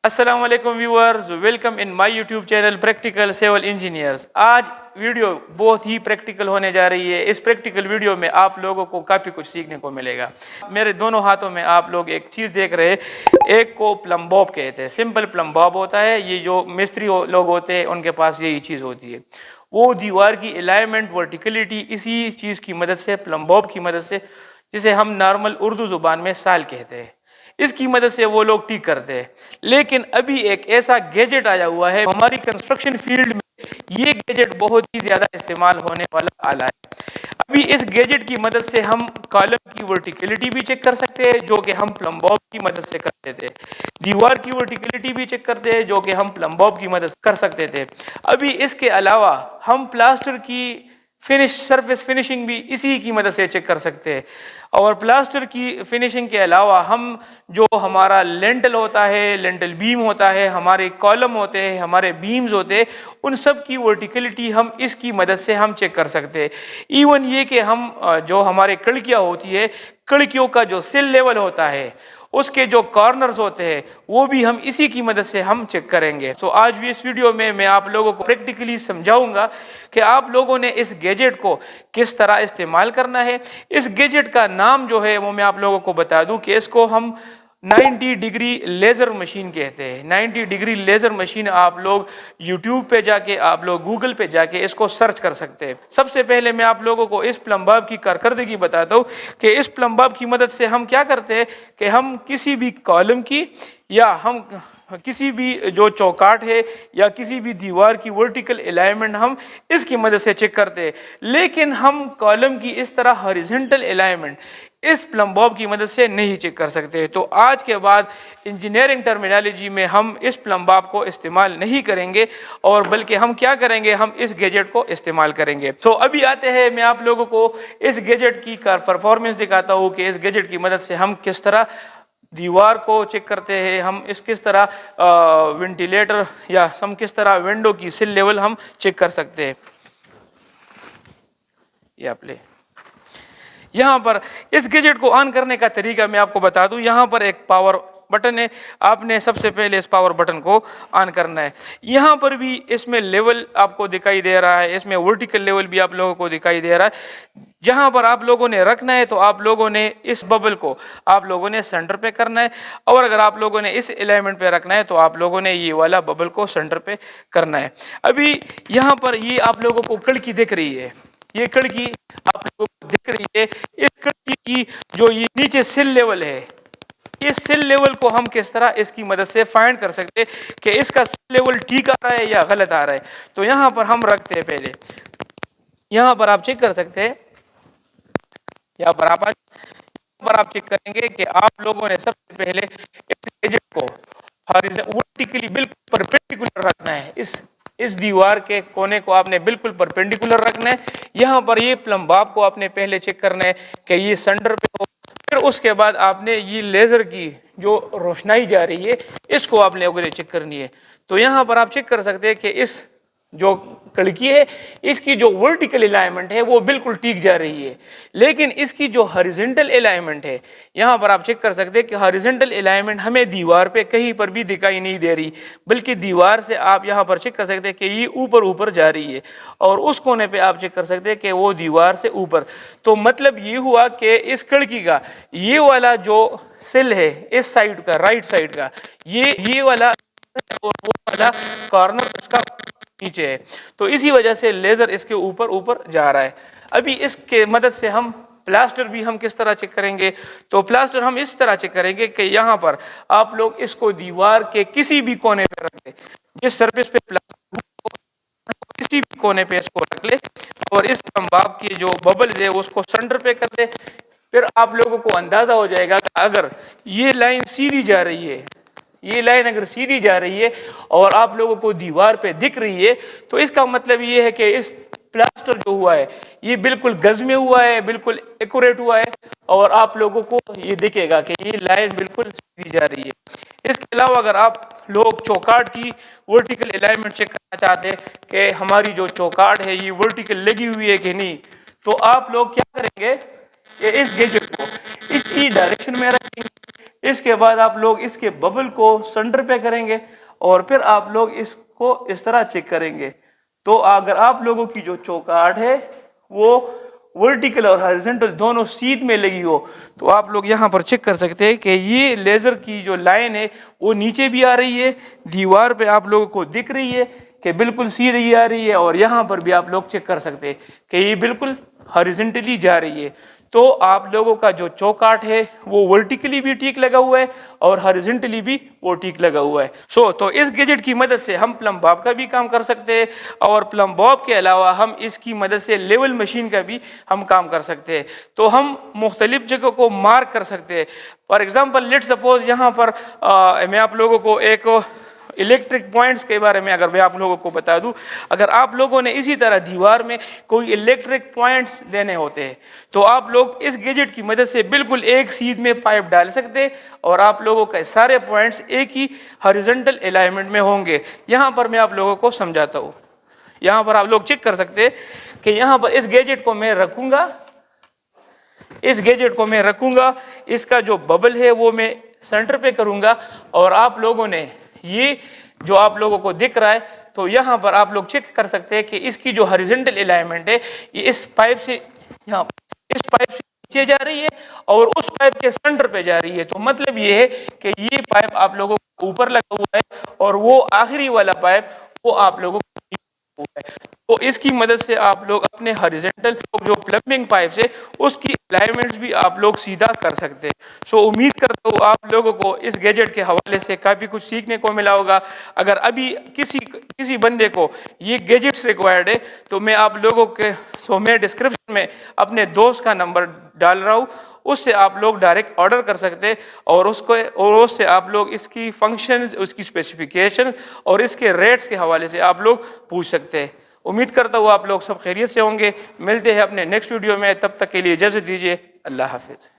السلام علیکم viewers, welcome in my YouTube channel practical civil engineers. آج ویڈیو بہت ہی پریکٹیکل ہونے جا رہی ہے۔ اس پریکٹیکل ویڈیو میں آپ لوگوں کو کافی کچھ سیکھنے کو ملے گا۔ میرے دونوں ہاتھوں میں آپ لوگ ایک چیز دیکھ رہے ہیں، ایک کو پلم بوب کہتے ہیں۔ سمپل پلم بوب ہوتا ہے، یہ جو مستری لوگ ہوتے ہیں ان کے پاس یہی چیز ہوتی ہے۔ وہ دیوار کی الائنمنٹ، ورٹیکلٹی اسی چیز کی مدد سے، پلم بوب کی مدد سے، جسے ہم نارمل اردو زبان میں سال کہتے ہیں، اس کی مدد سے وہ لوگ ٹھیک کرتے ہیں۔ لیکن ابھی ایک ایسا گیجٹ آیا ہوا ہے ہماری کنسٹرکشن فیلڈ میں، یہ گیجٹ بہت ہی زیادہ استعمال ہونے والا آلہ ہے۔ ابھی اس گیجٹ کی مدد سے ہم کالم کی ورٹیکلٹی بھی چیک کر سکتے ہیں، جو کہ ہم پلم بوب کی مدد سے کرتے تھے۔ دیوار کی ورٹیکلٹی بھی چیک کرتے ہیں، جو کہ ہم پلم بوب کی مدد سے کر سکتے تھے۔ ابھی اس کے علاوہ ہم پلاسٹر کی سرفیس فنیشنگ بھی اسی کی مدد سے چیک کر سکتے ہیں۔ اور پلاسٹر کی فنیشنگ کے علاوہ ہم جو ہمارا لینٹل ہوتا ہے، لینٹل بیم ہوتا ہے، ہمارے کالم ہوتے ہیں، ہمارے بیمز ہوتے ہیں، ان سب کی ورٹیکلٹی ہم اس کی مدد سے ہم چیک کر سکتے ہیں۔ ایون یہ کہ ہم جو ہمارے کڑکیاں ہوتی ہے، کڑکیوں کا جو سل لیول ہوتا ہے، اس کے جو کارنرز ہوتے ہیں، وہ بھی ہم اسی کی مدد سے ہم چیک کریں گے۔ آج بھی اس ویڈیو میں آپ لوگوں کو پریکٹیکلی سمجھاؤں گا کہ آپ لوگوں نے اس گیجٹ کو کس طرح استعمال کرنا ہے۔ اس گیجٹ کا نام جو ہے وہ میں آپ لوگوں کو بتا دوں کہ اس کو ہم 90 ڈگری لیزر مشین کہتے ہیں۔ 90 ڈگری لیزر مشین آپ لوگ یوٹیوب پہ جا کے، آپ لوگ گوگل پہ جا کے اس کو سرچ کر سکتے ہیں۔ سب سے پہلے میں آپ لوگوں کو اس پلم بوب کی کارکردگی بتاتا ہوں کہ اس پلم بوب کی مدد سے ہم کیا کرتے ہیں کہ ہم کسی بھی کالم کی یا ہم کسی بھی جو چوکاٹ ہے یا کسی بھی دیوار کی ورٹیکل الائنمنٹ ہم اس کی مدد سے چیک کرتے ہیں، لیکن ہم کالم کی اس طرح ہاریزنٹل الائنمنٹ اس پلم بوب کی مدد سے نہیں چیک کر سکتے۔ تو آج کے بعد انجینئرنگ ٹرمینالوجی میں ہم اس پلم بوب کو استعمال نہیں کریں گے، اور بلکہ ہم کیا کریں گے، ہم اس گیجٹ کو استعمال کریں گے۔ ابھی آتے ہیں، میں آپ لوگوں کو اس گیجٹ کی پرفارمنس دکھاتا ہوں کہ اس گیجٹ کی مدد سے ہم کس طرح دیوار کو چیک کرتے ہیں، ہم اس کس طرح وینٹیلیٹر یا ہم کس طرح ونڈو کی سل لیول ہم چیک کر سکتے ہیں۔ یہ آپ لے یہاں پر اس گیجٹ کو آن کرنے کا طریقہ میں آپ کو بتا دوں۔ یہاں پر ایک پاور بٹن ہے، آپ نے سب سے پہلے اس پاور بٹن کو آن کرنا ہے۔ یہاں پر بھی اس میں لیول آپ کو دکھائی دے رہا ہے، اس میں ورٹیکل لیول بھی آپ لوگوں کو دکھائی دے رہا ہے۔ جہاں پر آپ لوگوں نے رکھنا ہے تو آپ لوگوں نے اس ببل کو آپ لوگوں نے سینٹر پہ کرنا ہے، اور اگر آپ لوگوں نے اس الائنمنٹ پہ رکھنا ہے تو آپ لوگوں نے یہ والا ببل کو سینٹر پہ کرنا ہے۔ ابھی یہاں پر یہ آپ لوگوں کو کڑکی دکھ رہی ہے، یہ کڑکی آپ لوگوں کو دکھ رہی ہے۔ اس کڑکی کی جو یہ نیچے سل لیول ہے، اس سل لیول کو ہم کس طرح اس کی مدد سے فائنڈ کر سکتے کہ اس کا سل لیول ٹھیک آ رہا ہے یا غلط آ رہا ہے۔ تو یہاں پر ہم رکھتے ہیں، پہلے یہاں پر آپ چیک کر سکتے ہیں، یہاں پر آپ چیک کریں گے کہ آپ لوگوں نے سب سے پہلے اس گیجٹ کو ورٹیکلی بالکل پرپینڈیکولر رکھنا ہے۔ اس دیوار کے کونے کو آپ نے بالکل پرپینڈیکولر رکھنا ہے۔ یہاں پر یہ پلم بوب کو آپ نے پہلے چیک کرنا ہے کہ یہ سینٹر پہ ہو، پھر اس کے بعد آپ نے یہ لیزر کی جو روشنائی جا رہی ہے اس کو آپ نے چیک کرنی ہے۔ تو یہاں پر آپ چیک کر سکتے ہیں کہ اس جو کڑکی ہے، اس کی جو ورٹیکل الائنمنٹ ہے وہ بالکل ٹھیک جا رہی ہے، لیکن اس کی جو ہاریزنٹل الائنمنٹ ہے، یہاں پر آپ چیک کر سکتے ہیں کہ ہاریزنٹل الائنمنٹ ہمیں دیوار پہ کہیں پر بھی دکھائی نہیں دے رہی، بلکہ دیوار سے آپ یہاں پر چیک کر سکتے ہیں کہ یہ اوپر جا رہی ہے، اور اس کونے پہ آپ چیک کر سکتے ہیں کہ وہ دیوار سے اوپر۔ تو مطلب یہ ہوا کہ اس کڑکی کا یہ والا جو سل ہے، اس سائڈ کا، رائٹ سائڈ کا، یہ والا اور وہ والا کارنر اس کا نیچے ہے، تو اسی وجہ سے لیزر اس کے اوپر جا رہا ہے۔ ابھی اس کے مدد سے ہم پلاسٹر بھی ہم کس طرح چیک کریں گے، تو پلاسٹر ہم اس طرح چیک کریں گے کہ یہاں پر آپ لوگ اس کو دیوار کے کسی بھی کونے پہ رکھ دیں، جس سرفیس پہ پلاسٹر کسی بھی کونے پہ اس کو رکھ لے، اور اس پلم بوب کی جو ببل ہے اس کو سینٹر پہ کر دے۔ پھر آپ لوگوں کو اندازہ ہو جائے گا کہ اگر یہ لائن سیدھی جا رہی ہے، یہ لائن اگر سیدھی جا رہی ہے اور آپ لوگوں کو دیوار پہ دکھ رہی ہے، تو اس کا مطلب یہ ہے کہ اس پلاسٹر جو ہوا ہے یہ بالکل گز میں ہوا ہے، بالکل ایکوریٹ ہوا ہے، اور آپ لوگوں کو یہ دکھے گا کہ یہ لائن بالکل سیدھی جا رہی ہے۔ اس کے علاوہ اگر آپ لوگ چوکاٹ کی ورٹیکل الائنمنٹ چیک کرنا چاہتے ہیں کہ ہماری جو چوکاٹ ہے یہ ورٹیکل لگی ہوئی ہے کہ نہیں، تو آپ لوگ کیا کریں گے کہ اس گیجٹ کو اسی ڈائریکشن میں رکھیں گے، اس کے بعد آپ لوگ اس کے ببل کو سینٹر پہ کریں گے اور پھر آپ لوگ اس کو اس طرح چیک کریں گے. تو اگر آپ لوگوں کی جو چوکاٹ ہے وہ ورٹیکل اور ہارزنٹل دونوں سیدھ میں لگی ہو تو آپ لوگ یہاں پر چیک کر سکتے ہیں کہ یہ لیزر کی جو لائن ہے وہ نیچے بھی آ رہی ہے, دیوار پہ آپ لوگوں کو دکھ رہی ہے کہ بالکل سیدھی آ رہی ہے, اور یہاں پر بھی آپ لوگ چیک کر سکتے ہیں کہ یہ بالکل ہارزنٹلی جا رہی ہے. تو آپ لوگوں کا جو چوکاٹ ہے وہ ورٹیکلی بھی ٹھیک لگا ہوا ہے اور ہارزنٹلی بھی وہ ٹھیک لگا ہوا ہے. تو اس گیجٹ کی مدد سے ہم پلم باب کا بھی کام کر سکتے ہیں, اور پلم باب کے علاوہ ہم اس کی مدد سے لیول مشین کا بھی ہم کام کر سکتے ہیں. تو ہم مختلف جگہوں کو مارک کر سکتے ہیں. فار ایگزامپل لیٹ سپوز یہاں پر میں آپ لوگوں کو ایک الیکٹرک پوائنٹس کے بارے میں اگر میں آپ لوگوں کو بتا دوں, اگر آپ لوگوں نے اسی طرح دیوار میں کوئی الیکٹرک پوائنٹس لینے ہوتے ہیں تو آپ لوگ اس گیجٹ کی مدد سے بالکل ایک سیدھ میں پائپ ڈال سکتے اور آپ لوگوں کے سارے پوائنٹس ایک ہی ہاریزنٹل الائنمنٹ میں ہوں گے. یہاں پر میں آپ لوگوں کو سمجھاتا ہوں. یہاں پر آپ لوگ چیک کر سکتے ہیں کہ یہاں پر اس گیجٹ کو میں رکھوں گا, اس کا جو ببل ہے وہ میں سینٹر پہ کروں گا, اور آپ لوگوں نے یہ جو آپ لوگوں کو دکھ رہا ہے تو یہاں پر آپ لوگ چیک کر سکتے ہیں کہ اس کی جو ہاریزنٹل الائنمنٹ ہے یہ اس پائپ سے نیچے جا رہی ہے اور اس پائپ کے سینٹر پہ جا رہی ہے. تو مطلب یہ ہے کہ یہ پائپ آپ لوگوں کو اوپر لگا ہوا ہے اور وہ آخری والا پائپ وہ آپ لوگوں کو ہوا ہے. تو اس کی مدد سے آپ لوگ اپنے ہاریزنٹل جو پلمبنگ پائپس ہے اس کی الائنمنٹس بھی آپ لوگ سیدھا کر سکتے ہیں. امید کرتا ہوں آپ لوگوں کو اس گیجٹ کے حوالے سے کافی کچھ سیکھنے کو ملا ہوگا. اگر ابھی کسی بندے کو یہ گیجٹس ریکوائرڈ ہے تو میں آپ لوگوں کے میں ڈسکرپشن میں اپنے دوست کا نمبر ڈال رہا ہوں, اس سے آپ لوگ ڈائریکٹ آرڈر کر سکتے ہیں اور اس سے آپ لوگ اس کی فنکشنز, اس کی اسپیسیفکیشن اور اس کے ریٹس کے حوالے سے آپ لوگ پوچھ سکتے ہیں. امید کرتا ہوں آپ لوگ سب خیریت سے ہوں گے. ملتے ہیں اپنے نیکسٹ ویڈیو میں, تب تک کے لیے اجازت دیجیے. اللہ حافظ.